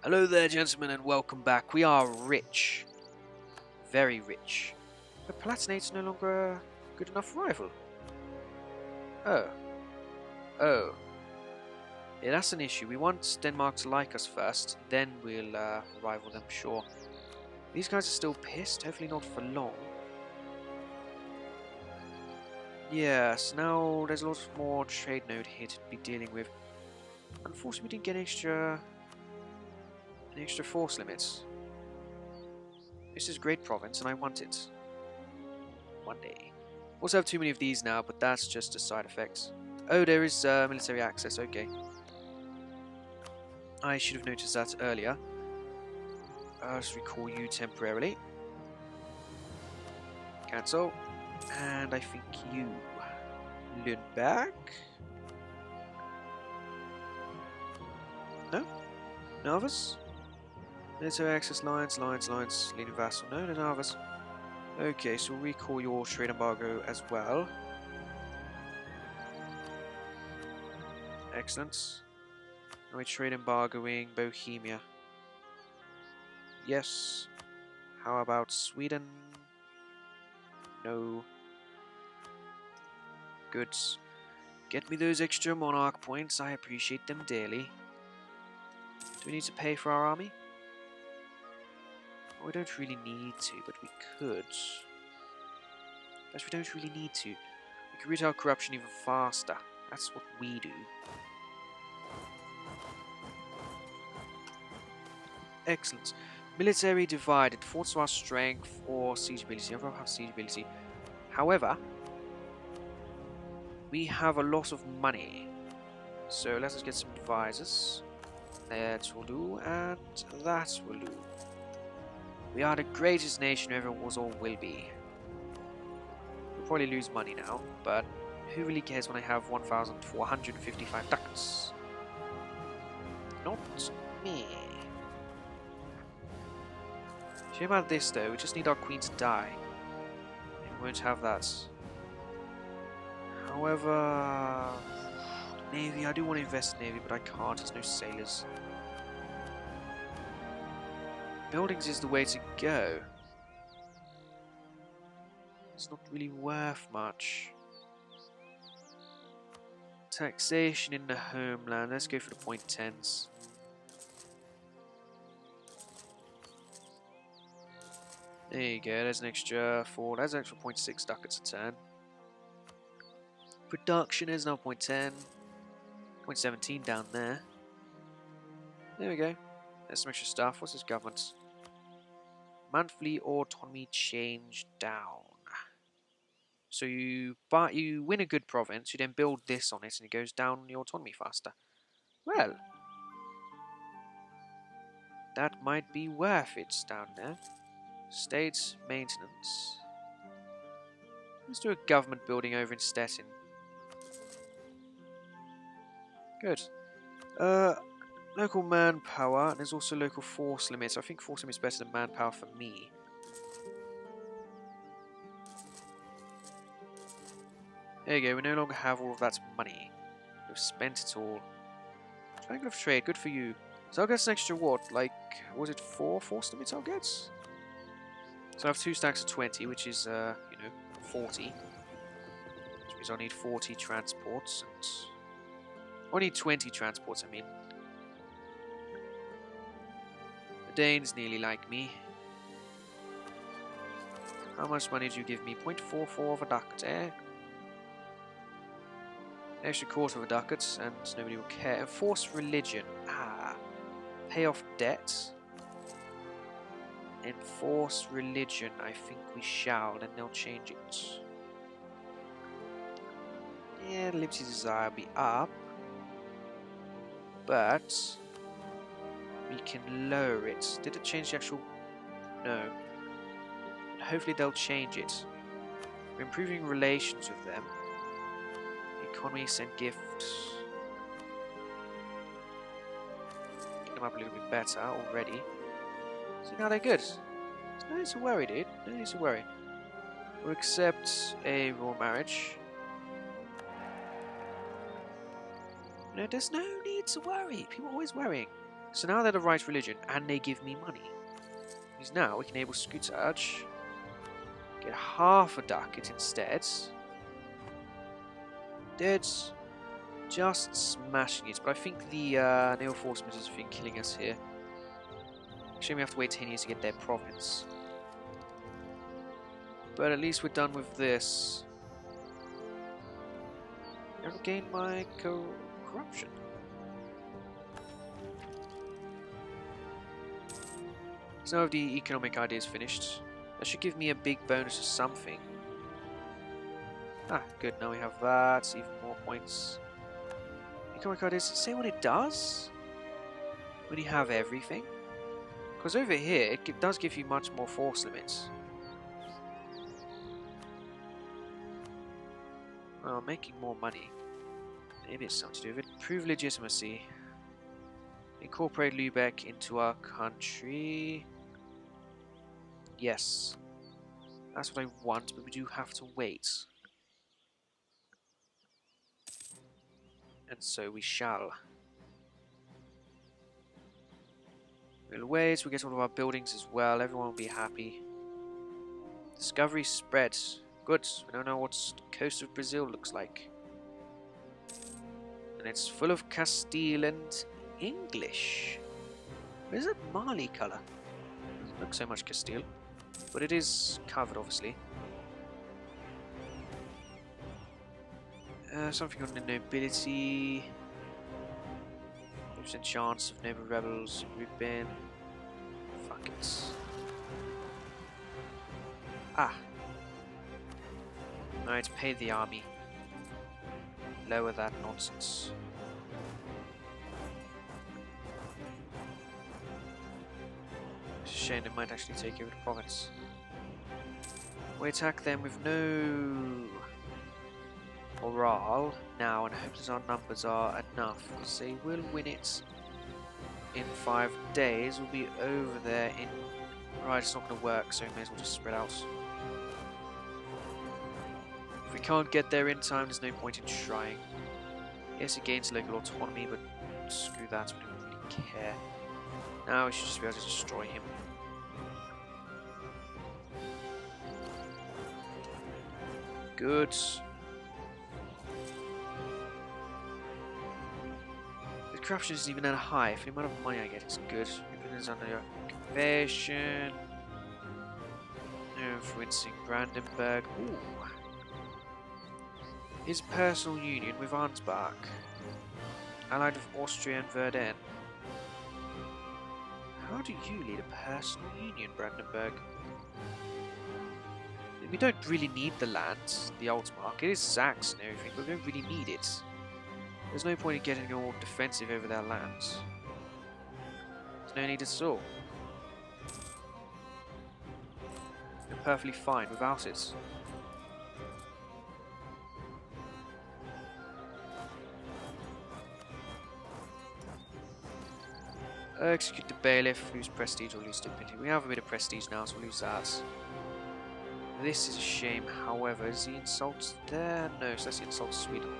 Hello there, gentlemen, and welcome back. We are rich. Very rich. But Palatinate's no longer a good enough rival. Oh. Oh. Yeah, that's an issue. We want Denmark to like us first, then we'll rival them, sure. These guys are still pissed, hopefully not for long. Yes, now there's a lot more trade node here to be dealing with. Unfortunately, we didn't get an extra force limits. This is a great province, and I want it. One day. Also have too many of these now, but that's just a side effect. Oh, there is military access, okay. I should have noticed that earlier. I'll just recall you temporarily. Cancel. And I think you learn back. No? None of us? Military access lines, leading vassal. No, none of us. Okay, so we'll recall your trade embargo as well. Excellent. Now we trade embargoing Bohemia. Yes. How about Sweden? No. Good. Get me those extra monarch points. I appreciate them dearly. Do we need to pay for our army? Well, we don't really need to, but we could. But we don't really need to. We could root out corruption even faster. That's what we do. Excellent. Military divided. Forts to our strength or siege ability. Everyone have siege ability. However, we have a lot of money. So let us get some advisors. That will do, and that will do. We are the greatest nation ever was or will be. We'll probably lose money now, but who really cares when I have 1,455 ducats? Not me. Shame about this though, we just need our queen to die. And we won't have that. However, Navy, I do want to invest in Navy, but I can't, there's no sailors. Buildings is the way to go. It's not really worth much. Taxation in the homeland, let's go for the .10s. There you go, there's an extra 4, that's an extra 0.6 ducats a turn. Production is now 0.10, 0.17 down there. There we go. There's some extra stuff. What's this government? Monthly autonomy change down. So you win a good province, you then build this on it, and it goes down the autonomy faster. Well, that might be worth it down there. State maintenance. Let's do a government building over in Stettin. Good. Local manpower. There's also local force limits. I think force limits is better than manpower for me. There you go. We no longer have all of that money. We've spent it all. Triangle of trade. Good for you. So I'll get an extra what? Like, was it 4 force limits I'll get? So I have 2 stacks of 20, which is, 40. Which means I'll need 40 transports. And I need 20 transports, I mean. The Danes nearly like me. How much money do you give me? 0.44 of a ducat, eh? Extra quarter of a ducat, and nobody will care. Enforce religion. Ah. Pay off debt. Enforce religion. I think we shall, and they'll change it. Yeah, liberty desire will be up. But we can lower it. Did it change the actual? No. But hopefully they'll change it. We're improving relations with them. Economy, send gifts. Get them up a little bit better already. So now they're good. No need to worry, dude. No need to worry. We'll accept a royal marriage. No, there's no need to worry. People are always worrying. So now they're the right religion, and they give me money. Because now we can enable Scutach, get half a ducat instead. Dead. Just smashing it, but I think the Neo Forcemen has been killing us here. Actually, we have to wait 10 years to get their province. But at least we're done with this. Never gained my corruption. So now the economic idea is finished. That should give me a big bonus or something. Ah, good, now we have that, even more points. Economic ideas, say what it does? When you have everything? Because over here, it does give you much more force limits. Well, making more money. Maybe it's something to do with it. Prove legitimacy. Incorporate Lübeck into our country. Yes. That's what I want, but we do have to wait. And so we shall. We'll wait, we'll get all of our buildings as well, everyone will be happy. Discovery spread. Good, we don't know what the coast of Brazil looks like. And it's full of Castile and English. Where's that Mali colour? Doesn't look so much Castile. But it is covered, obviously. Something on the nobility. 50% chance of noble rebels. Rubin. Fuck it. Ah. Alright, pay the army. Lower that nonsense. It's a shame they might actually take over the province. We attack them with no morale now, and I hope that our numbers are enough, because they will win it in 5 days. We'll be over there in... Right, it's not going to work, so we may as well just spread out. If we can't get there in time, there's no point in trying. Yes, it gains local autonomy, but screw that, we don't really care. Now we should just be able to destroy him. Good. The corruption isn't even that high. For the amount of money I get, it's good. It is under occupation. No influencing Brandenburg. Ooh. His personal union with Ansbach. Allied with Austria and Verden. How do you lead a personal union, Brandenburg? We don't really need the land, the Altmark. It is Saxon and everything, but we don't really need it. There's no point in getting all defensive over their lands. There's no need at all. We're perfectly fine without it. Execute the bailiff, lose prestige or lose stability. We have a bit of prestige now, so we'll lose that. This is a shame, however. Is the insult there? No, so that's the insult to Sweden.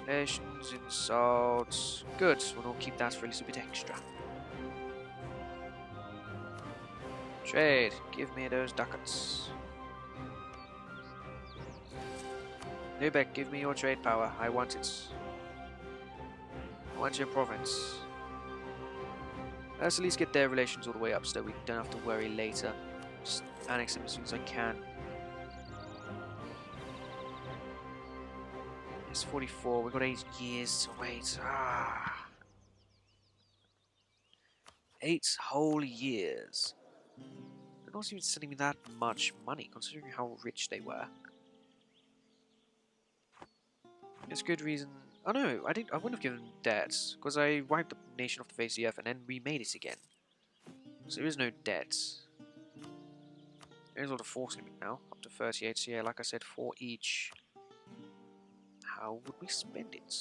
Relations, insults. Good, we'll keep that for a little bit extra. Trade, give me those ducats. Lübeck, give me your trade power. I want it. I want your province. Let's at least get their relations all the way up so we don't have to worry later. Just annex them as soon as I can. It's 44, we've got 8 years to wait. 8 whole years. They're not even sending me that much money, considering how rich they were. It's a good reason. Oh no, I wouldn't have given them debt, because I wiped the nation off the face of the earth and then remade it again. So there is no debt. There's a lot of force limit now, up to 38, so yeah, like I said, 4 each. How would we spend it?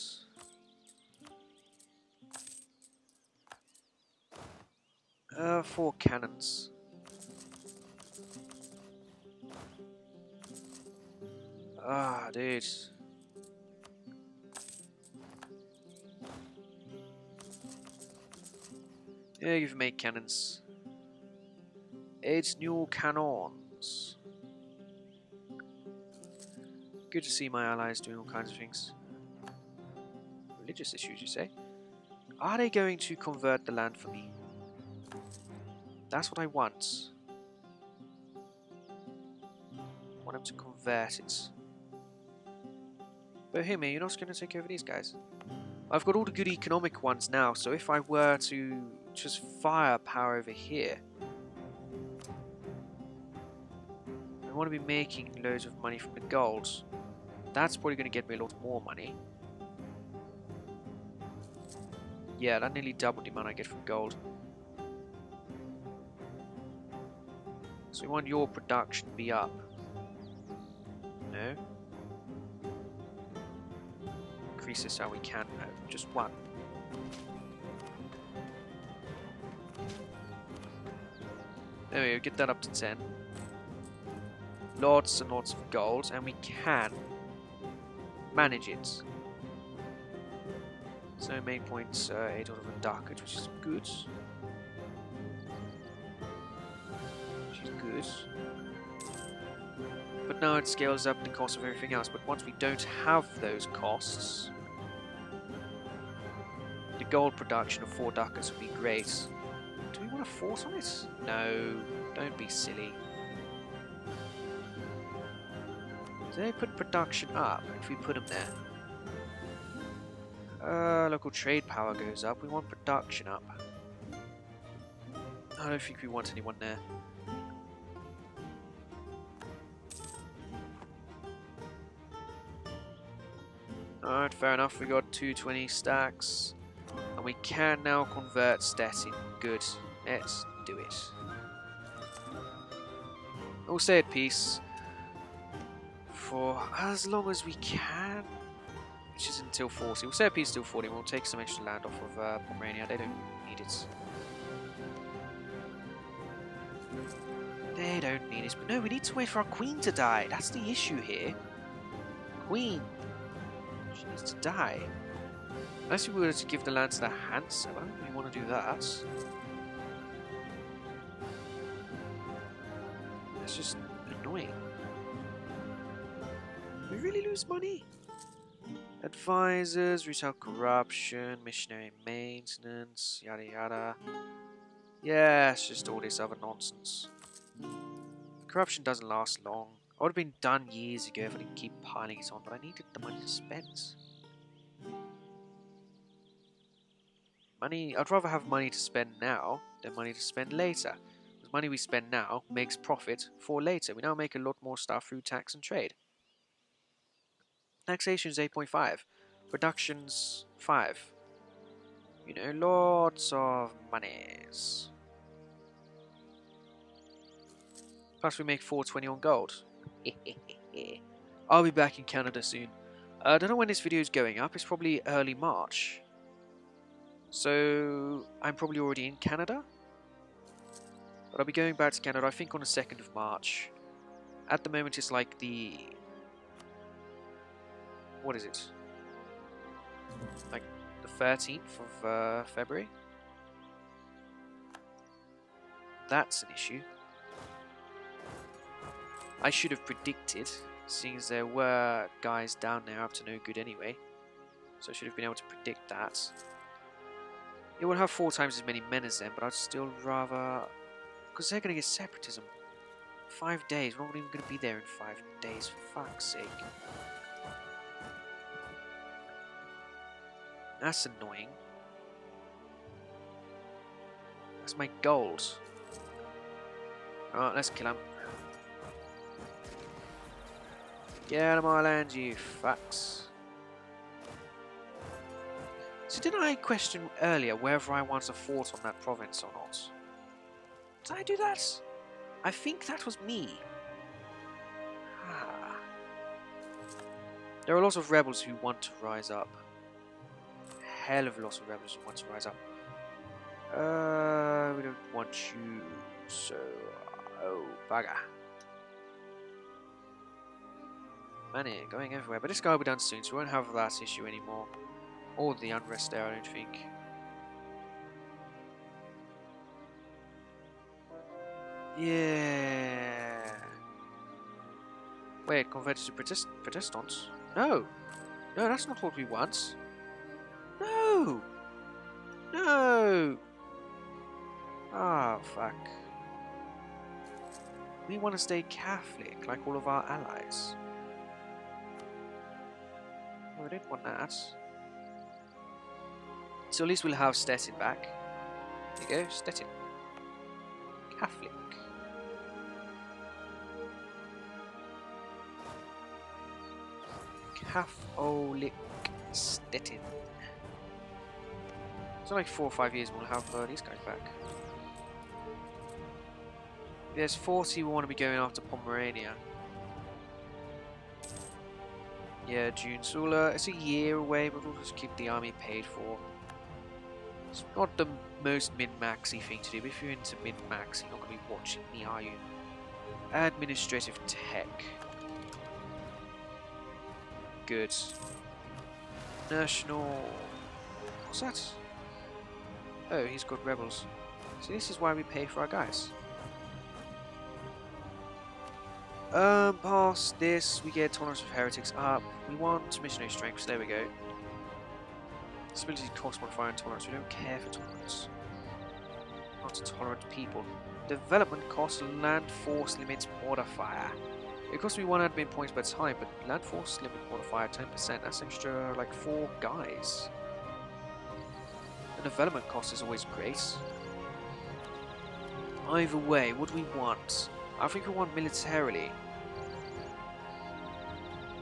4 cannons. Dude. Yeah, you've made cannons. 8 new cannons. Good to see my allies doing all kinds of things. Religious issues, you say? Are they going to convert the land for me? That's what I want. I want them to convert it. But hey, man, you're not going to take over these guys. I've got all the good economic ones now, so if I were to just fire power over here, I want to be making loads of money from the gold. That's probably going to get me a lot more money. Yeah, that nearly doubled the amount I get from gold. So we want your production to be up. No. Increase this how we can. No, just one. There we go, get that up to 10. Lots and lots of gold, and we can manage it. So main points 8 out of a ducat, which is good. Which is good. But now it scales up the cost of everything else. But once we don't have those costs, the gold production of 4 ducats would be great. Do we want a fort on it? No, don't be silly. Do they put production up if we put them there? Local trade power goes up. We want production up. I don't think we want anyone there. Alright, fair enough. We got 220 stacks. And we can now convert stats in. Good. Let's do it. We'll stay at peace for as long as we can, which is until 40. We'll stay at peace till 40. We'll take some extra land off of Pomerania. They don't need it. They don't need it. But no, we need to wait for our queen to die. That's the issue here. Queen. She needs to die. Unless we were to give the land to the Hands, I don't really want to do that. That's just annoying. We really lose money. Advisors, retail corruption, missionary maintenance, yada yada. Yeah, it's just all this other nonsense. Corruption doesn't last long. I would have been done years ago if I didn't keep piling it on, but I needed the money to spend. Money, I'd rather have money to spend now than money to spend later. Because money we spend now makes profit for later. We now make a lot more stuff through tax and trade. Taxation is 8.5. Production's 5. You know, lots of monies. Plus we make 420 on gold. I'll be back in Canada soon. I don't know when this video is going up. It's probably early March. So I'm probably already in Canada. But I'll be going back to Canada, I think, on the 2nd of March. At the moment it's like the... What is it? Like the 13th of February? That's an issue. I should have predicted, seeing as there were guys down there up to no good anyway. So I should have been able to predict that. It would have 4 times as many men as them, but I'd still rather... Because they're going to get separatism. 5 days. We're not even going to be there in 5 days, for fuck's sake. That's annoying. That's my gold. Alright, let's kill him. Get on my land, you fucks. So did I question earlier whether I want a fort on that province or not? Did I do that? I think that was me. Ah. There are a lot of rebels who want to rise up. Hell of a lot of rebels who want to rise up. We don't want you, so... Oh, bugger. Money going everywhere, but this guy will be done soon, so we won't have that issue anymore. Or the unrest there, I don't think. Yeah. Wait, converted to Protestants? No. No, that's not what we want. No. No. Ah, fuck. We want to stay Catholic, like all of our allies. No, I didn't want that. So at least we'll have Stettin back. There you go, Stettin. Catholic. Catholic Stettin. So like 4 or 5 years we'll have these guys back. There's 40 we want to be going after Pomerania. Yeah, June. So it's a year away, but we'll just keep the army paid for. It's not the most min-maxy thing to do, but if you're into min-max, you're not going to be watching me, are you? Administrative tech. Good. National... What's that? Oh, he's got rebels. See, this is why we pay for our guys. Past this, we get tolerance of heretics up. We want missionary strength, so there we go. Stability cost modifier and tolerance. We don't care for tolerance. Not a tolerant people. Development cost land force limit modifier. It costs me 1 admin points per time, but land force limit modifier 10%. That's extra like 4 guys. The development cost is always great. Either way, what do we want? I think we want militarily.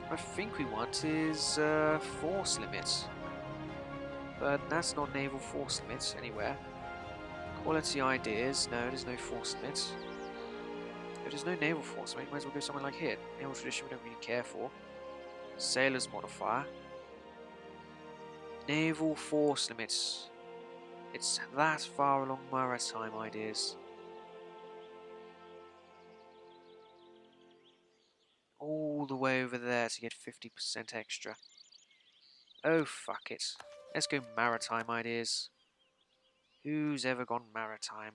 I think we want is force limit. But that's not naval force limit anywhere. Quality ideas, no, there's no force limit. If there's no naval force limit, might as well go somewhere like here. Naval tradition we don't really care for. Sailors modifier. Naval force limits. It's that far along maritime ideas. All the way over there to get 50% extra. Oh, fuck it. Let's go maritime ideas. Who's ever gone maritime?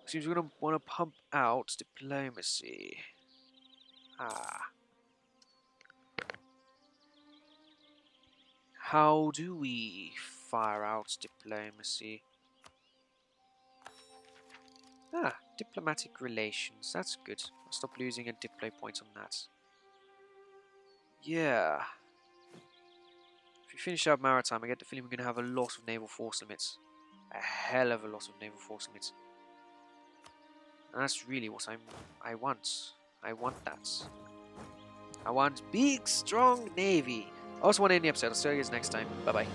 Seems we're going to want to pump out diplomacy. Ah. How do we fire out diplomacy? Ah, diplomatic relations. That's good. I'll stop losing a diplo point on that. Yeah. If we finish up maritime, I get the feeling we're going to have a lot of naval force limits. A hell of a lot of naval force limits. And that's really what I want. I want that. I want big, strong navy. I also want to end the episode. I'll see you guys next time. Bye-bye.